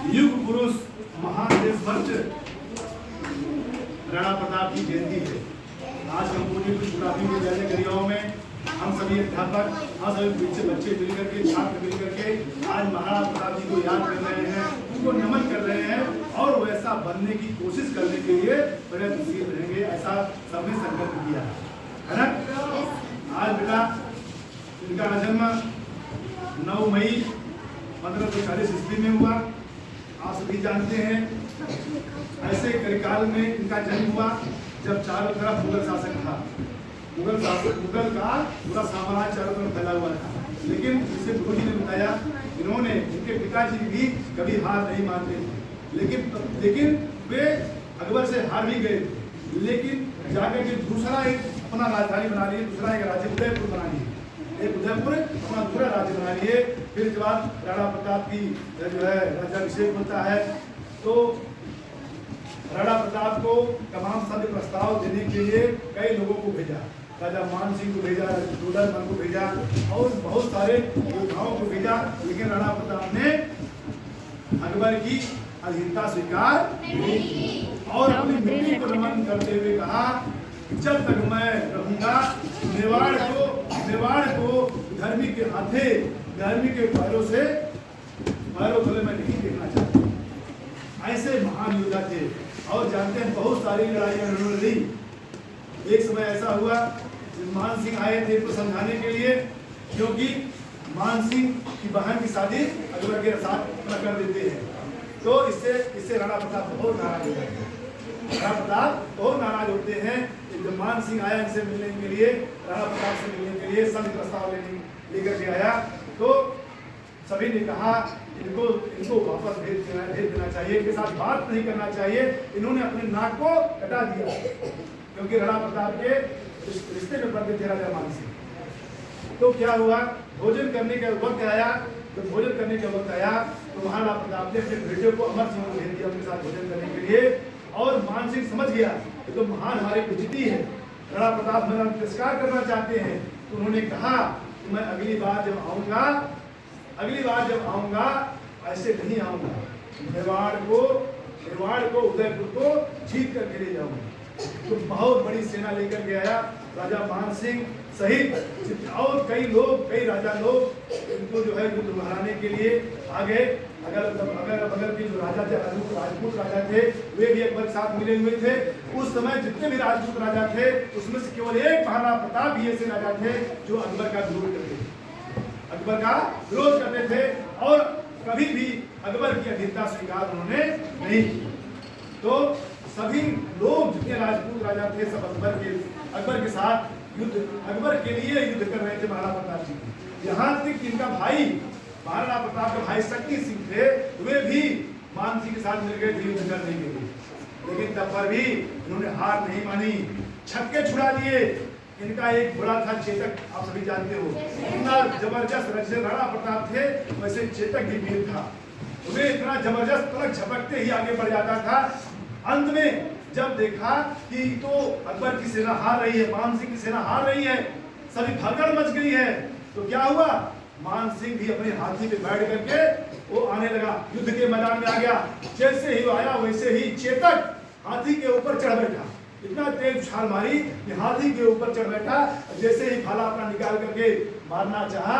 युग पुरुष महान देशभक्त राणा प्रताप की जयंती है। आज कंपोजिट गुलाबी विद्यालय गरियाओं में हम सभी अध्यापक, हम सभी बच्चे मिलकर के, छात्र मिलकर के आज महाराणा प्रताप जी को याद कर रहे हैं, उनको नमन कर रहे हैं और वैसा बनने की कोशिश करने के लिए प्रयत्नशील रहेंगे, ऐसा सबने संकल्प किया है ना। आज बेटा इनका जन्म 9 मई 1540 ईस्वी में हुआ। आप सभी जानते हैं ऐसे कलिकाल में इनका जन्म हुआ जब चारों तरफ मुगल शासक था। मुगल का पूरा साम्राज्य चारों तरफ फैला हुआ था। लेकिन जिसे गुरु जी ने बताया, इन्होंने, इनके पिताजी भी कभी हार नहीं मानते थे। लेकिन वे अकबर से हार भी गए, लेकिन जाकर के दूसरा एक अपना राजधानी बना लिए, दूसरा एक राज्य उदयपुर बना लिए, एक उदयपुर अपना दूसरा राज्य बना लिए। फिर जब राणा प्रताप की जो है राज्याभिषेक होता है तो राणा प्रताप को तमाम सभ्य प्रस्ताव देने के लिए कई लोगों को भेजा। राजा मान सिंह को भेजा, डोडरमल को भेजा और बहुत सारे योद्धाओं को भेजा। लेकिन राणा प्रताप ने अकबर की अधीनता स्वीकार नहीं की और अपनी मिट्टी को नमन करते हुए कहा, जब तक मैं रहूंगा मेवाड़ को धर्मी के हाथे, धर्मी के पैरों तले में नहीं देखना चाहता। ऐसे महान योद्धा थे और जानते हैं बहुत सारी लड़ाइयां उन्होंने लड़ी। एक समय ऐसा हुआ मान सिंह आए थे इनको समझाने के लिए, क्योंकि मान सिंह की बहन की शादी अकबर के साथ कर देते हैं। तो इससे राणा प्रताप बहुत नाराज हो गए। राणा प्रताप बहुत नाराज होते हैं। जब मान सिंह आया इनसे मिलने के लिए, राणा प्रताप से मिलने के लिए संधि प्रस्ताव लेकर के आया, तो सभी ने कहा इनको वापस भेज देना चाहिए, इनके साथ बात नहीं करना चाहिए। इन्होंने अपने नाक को कटा दिया, क्योंकि राणा प्रताप के रिश्ते में पड़ गए थे राजा मान सिंह। तो क्या हुआ, भोजन करने का वक्त आया, तो महाराणा प्रताप ने अपने बेटे को अमर सिंह को भेज दिया उनके साथ भोजन करने के लिए। और मान सिंह समझ गया कि तो महान हमारी बेइज्जती है, राणा प्रताप मेरा तिरस्कार करना चाहते हैं। तो उन्होंने कहा कि मैं अगली बार जब आऊंगा ऐसे नहीं आऊंगा, मेवाड़ को उदयपुर को जीत करके ले जाऊंगा। तो बहुत बड़ी सेना लेकर के आया राजा मान सिंह सहित और कई राजा लोग इनको जो है युद्ध लड़ाने के लिए आ गए। अगर के जो राजा थे, राजपूत राजा थे, वे भी अकबर के साथ मिले हुए थे। उस समय जितने भी राजपूत राजा थे उसमें से केवल एक महाराणा प्रताप ही ऐसे राजा थे जो अकबर का विरोध करते थे और कभी भी अकबर की अधीनता स्वीकार उन्होंने नहीं की। तो सभी लोग जितने राजपूत राजा थे सब अकबर के साथ अकबर के लिए युद्ध कर रहे थे महाराणा प्रताप जी। यहाँ तक इनका भाई महाराणा प्रताप के भाई शक्ति सिंह थे, वे भी मान सिंह के साथ मिल गए थे युद्ध करने के लिए। लेकिन तब पर भी इन्होंने हार नहीं मानी, छक्के छुड़ा दिए। इनका एक घोड़ा था चेतक, आप सभी जानते हो, इतना जबरदस्त राणा प्रताप थे वैसे चेतक भी वीर था। वे इतना जबरदस्त पलक झपकते ही आगे बढ़ जाता था। अंत में जब देखा कि तो अकबर की सेना हार रही है, मान सिंह की सेना हार रही है, सभी भगदड़ मच गई है, तो क्या हुआ, मान सिंह भी अपने हाथी पे बैठ करके वो आने लगा, युद्ध के मैदान में आ गया। जैसे ही आया वैसे ही चेतक हाथी के ऊपर चढ़ बैठा, इतना तेज छाल मारी कि हाथी के ऊपर चढ़ बैठा। जैसे ही भाला अपना निकाल करके मारना चाहा,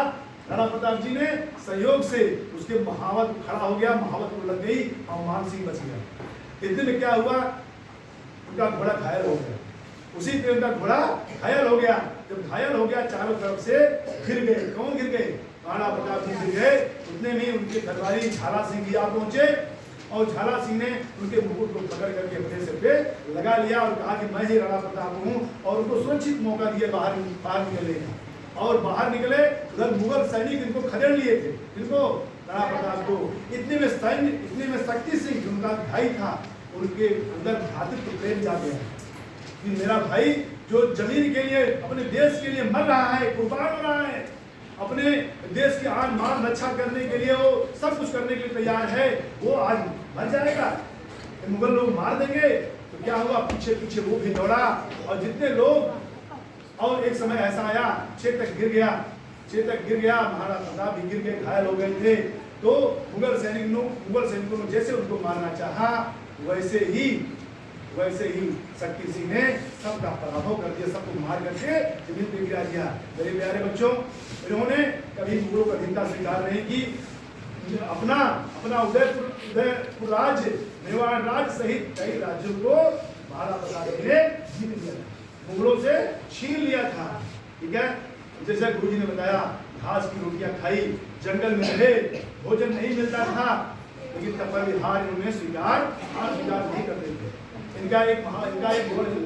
राणा प्रताप जी ने सहयोग से उसके महावत खड़ा हो गया, महावत को लग गई और मान सिंह बच गया। इतने में क्या हुआ, उनका घोड़ा घायल हो गया। उसी पे उनका घोड़ा घायल हो गया। जब घायल हो गया चारों तरफ से गिर गए। कौन गिर गए, राणा प्रताप जी गिर गए। उतने में उनके दरबारी झाला सिंह भी आ पहुंचे और झाला सिंह ने उनके मुकुट को पकड़ करके अपने सिर पे लगा लिया और कहा कि मैं ही राणा प्रताप हूँ, और उनको सुरक्षित मौका दिया बाहर निकलने का। और बाहर निकले, उधर मुगल सैनिक इनको खदेड़ लिए थे, इनको राणा प्रताप को। इतने में शक्ति सिंह जो उनका भाई था, उनके अंदर भ्रातृत्व प्रेम जा गया कि मेरा भाई जो जमीन के लिए, अपने देश के लिए मर रहा है, कुर्बान हो रहा है, अपने देश की आन मान रक्षा करने के लिए वो सब कुछ करने के लिए तैयार है, वो आज मर जाएगा, मुगल लोग मार देंगे। तो क्या हुआ, पीछे पीछे वो भी दौड़ा और जितने लोग, और एक समय ऐसा आया चेतक गिर गया, महाराणा प्रताप भी गिर गए, घायल हो गए थे। तो मुगल सैनिकों ने जैसे उनको मारना चाहा, वैसे ही शक्ति सिंह ने सबका पराभव कर दिया, सबको मार करके जमीन पे गिरा दिया। मेरे प्यारे बच्चों, इन्होंने कभी मुगलों का अधीनता स्वीकार नहीं की। अपना उदयपुर राज्य, मेवाड़ राज्य सहित कई राज्यों को महाराणा प्रताप ने जीत लिया, मुगलों से छीन लिया था। ठीक है, जैसा गुरुजी ने बताया, घास की रोटियां खाई, जंगल में रहे, भोजन नहीं मिलता था, लेकिन तब पर भी हार इन्होंने स्वीकार नहीं करते थे। इनका एक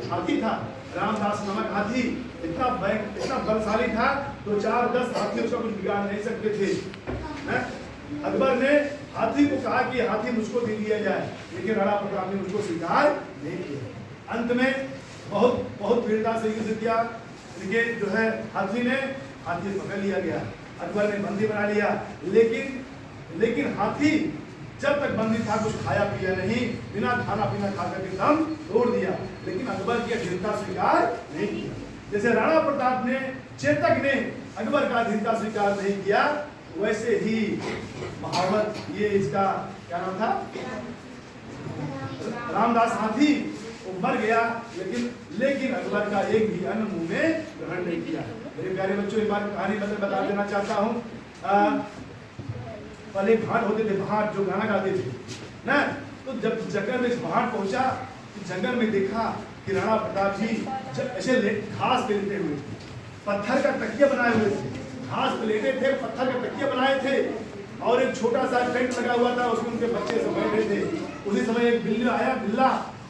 हाथी था, रामदास नामक हाथी, इतना बलशाली था तो 4-10 हाथी उसका कुछ बिगाड़ नहीं सकते थे। अकबर ने हाथी को कहा कि हाथी मुझको दे दिया जाए, लेकिन राणा प्रताप ने उसको स्वीकार नहीं किया। अंत में बहुत वीरता से युद्ध किया। इनके जो है हाथी पकड़ लिया गया, अकबर ने बंदी बना लिया, लेकिन हाथी जब तक बंदी था कुछ खाया पिया नहीं, बिना खाना पीना खा करके दम तोड़ दिया, लेकिन अकबर की अधीनता स्वीकार नहीं किया। जैसे राणा प्रताप ने, चेतक ने अकबर का अधीनता स्वीकार नहीं किया, वैसे ही महावत, ये इसका क्या नाम था, रामदास हाथी, वो मर गया, लेकिन अकबर का एक भी अन्न मुंह में ग्रहण नहीं किया। मेरे प्यारे बच्चों, एक बार कहानी बता देना चाहता हूँ। पहले भाट होते थे, भाट जो गाना गाते थे ना, तो जब जंगल में भाट पहुंचा, जंगल में देखा कि राणा प्रताप जी ऐसे घास पे लेटे हुए थे, पत्थर का तकिया बनाए हुए थे, घास पे लेटे थे, पत्थर का तकिया बनाए थे, और एक छोटा सा टेंट लगा हुआ था, उसमें उनके बच्चे सब बैठे थे। उसी समय एक बिल्ला आया,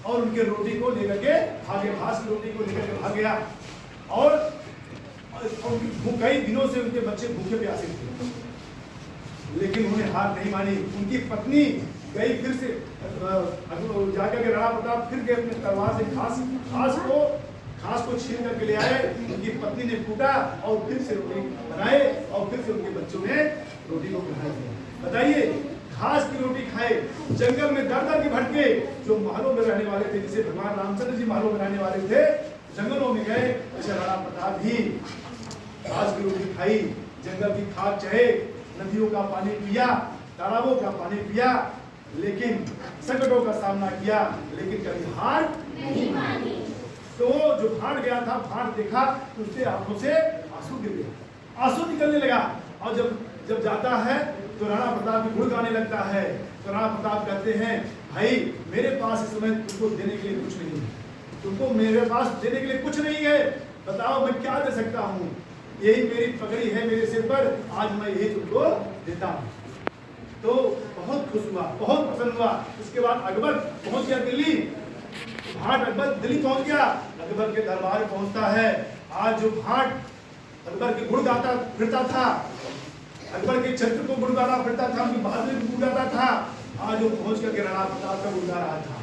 और उनके रोटी को लेकर के भागे, घास की रोटी को लेकर के भाग गया, और कई दिनों से उनके बच्चे भूखे प्यासे थे, लेकिन उन्हें हार नहीं मानी। उनकी पत्नी गई फिर से जाकर के राणा प्रताप फिर गए अपने तलवार से घास को छीन करके ले आए। उनकी पत्नी ने कूटा और फिर से रोटी बनाए, और फिर से उनके बच्चों ने रोटी को खिलाया। बताइए, घास की रोटी खाए, जंगल में दर की भटके, जो महलों में रहने वाले थे, जिसे भगवान रामचंद्र जी महलों में रहने वाले थे, जंगलों में गए, ऐसे राणा प्रताप भी घास की रोटी खाई, जंगल की खाद चढ़े, नदियों का पानी पिया, तालाबों का पानी पिया, लेकिन संकटों का सामना किया, लेकिन कभी हार नहीं मानी। तो जो भाट गया था, भाट देखा तो उसके आंखों से आंसू गिर गए, आंसू निकलने लगा, और जब जाता है तो राणा प्रताप की गुण गाने लगता है। तो राणा प्रताप कहते हैं, भाई मेरे पास इस समय तुमको देने के लिए कुछ नहीं है, तुमको मेरे पास देने के लिए कुछ नहीं है, बताओ मैं क्या दे सकता हूँ, यही मेरी पगड़ी है मेरे सिर पर, आज मैं यही तुमको देता हूँ। तो बहुत खुश हुआ, बहुत प्रसन्न हुआ। उसके बाद अकबर पहुंच गया दिल्ली, भाट अकबर दिल्ली पहुंच गया, अकबर के दरबार पहुंचता है। आज जो भाट अकबर के गुण गाता फिरता था, अकबर के चरित्र को गुण गाता फिरता था, उनकी बहादुरी को गुण गाता था, आज वो पहुंच करके राणा प्रताप का गुण गा रहा था।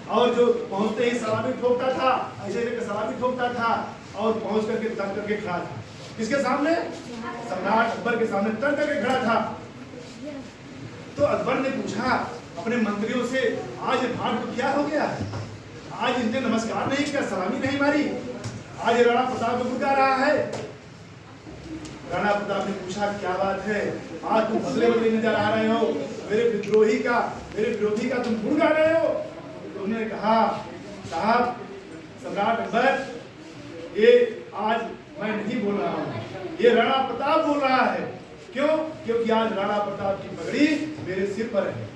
और जो पहुंचते ही सलामी ठोकता था, ऐसे करके सलामी ठोकता था, और पहुंच करके तक करके खड़ा था, किसके सामने, सम्राट अकबर के सामने तक करके खड़ा था। तो अकबर ने पूछा अपने मंत्रियों से, आज भाट को क्या हो गया है, आज इनने नमस्कार नहीं किया, सलामी नहीं मारी, आज राणा प्रताप को गुण गा रहा है। राणा प्रताप ने पूछा, क्या बात है, आज तुम बदले नजर आ रहे हो, मेरे विरोधी का तुम गुण गा रहे हो। तो उन्होंने कहा, साहब सम्राट अकबर, ये आज मैं नहीं बोल रहा हूँ, ये राणा प्रताप बोल रहा है। क्यों? क्योंकि आज राणा प्रताप की पगड़ी मेरे सिर पर है,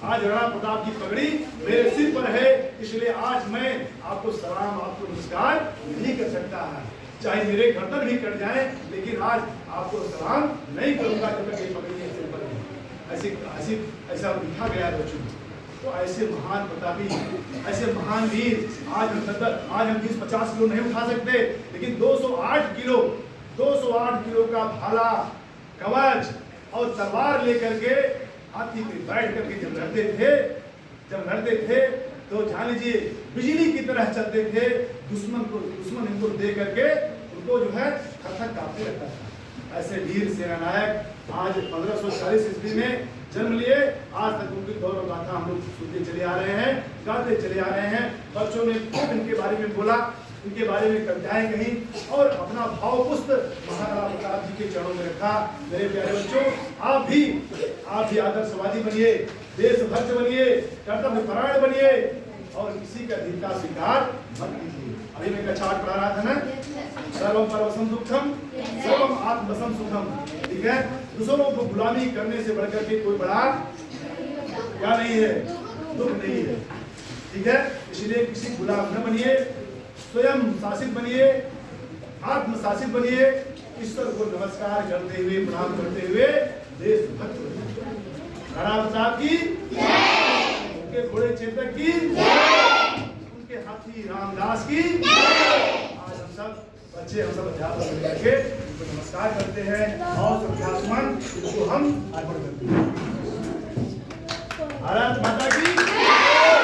आज राणा प्रताप की पगड़ी मेरे सिर पर है, इसलिए आज मैं आपको सलाम, आपको नमस्कार नहीं कर सकता है, चाहे मेरे गर्दन भी कट जाए, लेकिन आज आपको सलाम नहीं करूंगा जब तक ये पगड़ी मेरे सिर पर है। ऐसा लिखा गया बच्चों। तो ऐसे महान प्रतापी, ऐसे महान वीर, आज हम 20-50 किलो नहीं उठा सकते, लेकिन 208 किलो का भाला, कवच और तलवार लेकर के हाथी पे बैठ करके जब लड़ते थे तो जान लीजिए बिजली की तरह चलते थे। दुश्मन इनको दे करके उनको जो है थर-थर कांपने लगता था। ऐसे वीर सेनानायक आज 1540 ईस्वी में जन्म लिए, आज तक उनकी गौरव गाथा हम लोग सुनते चले आ रहे हैं, गाते चले आ रहे हैं। बच्चों ने खूब इनके बारे में बोला, उनके बारे में कविताएं कही और अपना भाव पुष्प महाराणा प्रताप जी के चरणों में रखा। मेरे प्यारे बच्चों, आप भी आदर्शवादी बनिए, देशभक्त बनिए, कर्तव्य परायण बनिए और किसी का हित का स्वीकार मत कीजिए। अभी मैं कक्षा 8 पढ़ा रहा था ना, सर्वम परवसम दुखम सर्वम आत्मवसम सुखम। ठीक है, दूसरों को गुलामी करने से बढ़कर के कोई बड़ा क्या नहीं है, दुख नहीं है। ठीक है, इसलिए किसी गुलाम न बनिए, स्वयं शासित बनिए, आत्मशासित बनिए, ईश्वर को नमस्कार करते हुए, प्रणाम करते हुए देशभक्त बनिए। राणा प्रताप की जय, उनके घोड़े चेतक की जय, उनके हाथी रामदास की जय। आज हम सब बच्चे, हम सब अध्यापक मिलकर के उनको नमस्कार करते हैं और श्रद्धासुमन उनको हम अर्पण करते हैं। भारत माता की